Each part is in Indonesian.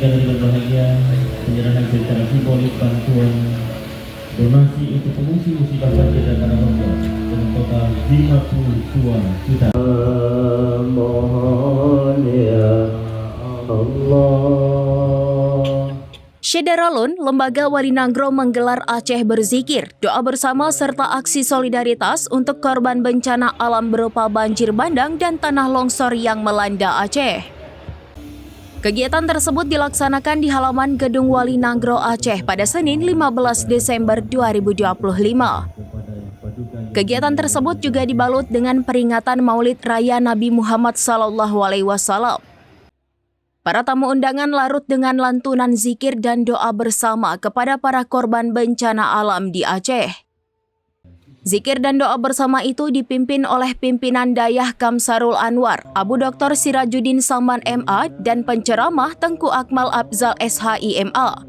yang berbahagia, penyerahan secara simbolik bantuan donasi untuk pengungsi musibah banjir dan tanah longsor dengan total 52 juta. Mohon ya Allah. Syederalun, Lembaga Walinangro menggelar Aceh Berzikir, doa bersama serta aksi solidaritas untuk korban bencana alam berupa banjir bandang dan tanah longsor yang melanda Aceh. Kegiatan tersebut dilaksanakan di halaman Gedung Walinangro Aceh pada Senin 15 Desember 2025. Kegiatan tersebut juga dibalut dengan peringatan Maulid Raya Nabi Muhammad SAW. Para tamu undangan larut dengan lantunan zikir dan doa bersama kepada para korban bencana alam di Aceh. Zikir dan doa bersama itu dipimpin oleh pimpinan Dayah Kamsarul Anwar, Abu Dr. Sirajuddin Saman MA, dan penceramah Tengku Akmal Abzal SHI MA.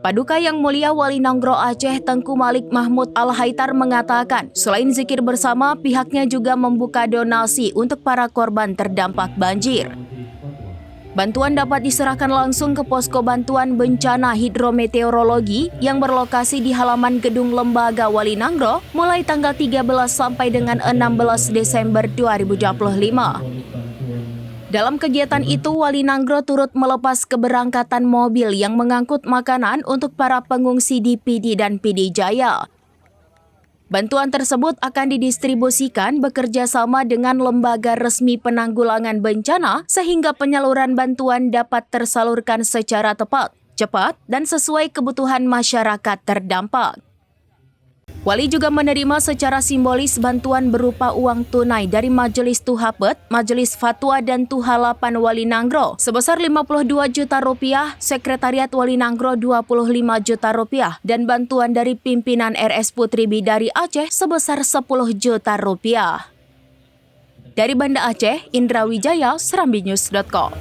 Paduka Yang Mulia Walinangro Aceh Tengku Malik Mahmud Al-Haitar mengatakan, selain zikir bersama, pihaknya juga membuka donasi untuk para korban terdampak banjir. Bantuan dapat diserahkan langsung ke Posko Bantuan Bencana Hidrometeorologi yang berlokasi di halaman Gedung Lembaga Walinangro mulai tanggal 13 sampai dengan 16 Desember 2025. Dalam kegiatan itu, Walinangro turut melepas keberangkatan mobil yang mengangkut makanan untuk para pengungsi di PD dan PD Jaya. Bantuan tersebut akan didistribusikan bekerja sama dengan lembaga resmi penanggulangan bencana sehingga penyaluran bantuan dapat tersalurkan secara tepat, cepat, dan sesuai kebutuhan masyarakat terdampak. Wali juga menerima secara simbolis bantuan berupa uang tunai dari Majelis Tuhapet, Majelis Fatwa dan Tuhalapan Walinangro sebesar 52 juta rupiah, Sekretariat Walinangro 25 juta rupiah, dan bantuan dari pimpinan RS Putri Bidari Aceh sebesar 10 juta rupiah. Dari Banda Aceh, Indra Wijaya, serambinews.com.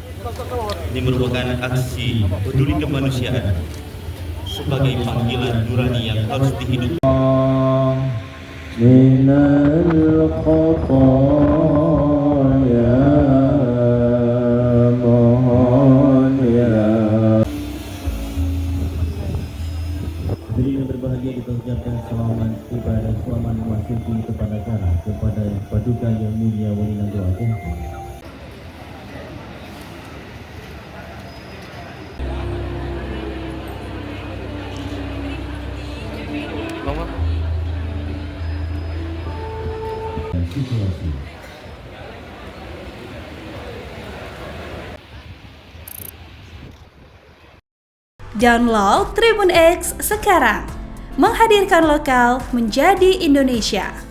Ini merupakan aksi peduli kemanusiaan sebagai panggilan nurani yang harus dihidupkan. Minal khotoya mohon ya. Jadi yang berbahagia kita ucapkan selamat ibadah selamat memasuki kepada Paduka Yang Mulia Walinangro Aceh. Situasi. Download Tribun X sekarang, menghadirkan lokal menjadi Indonesia.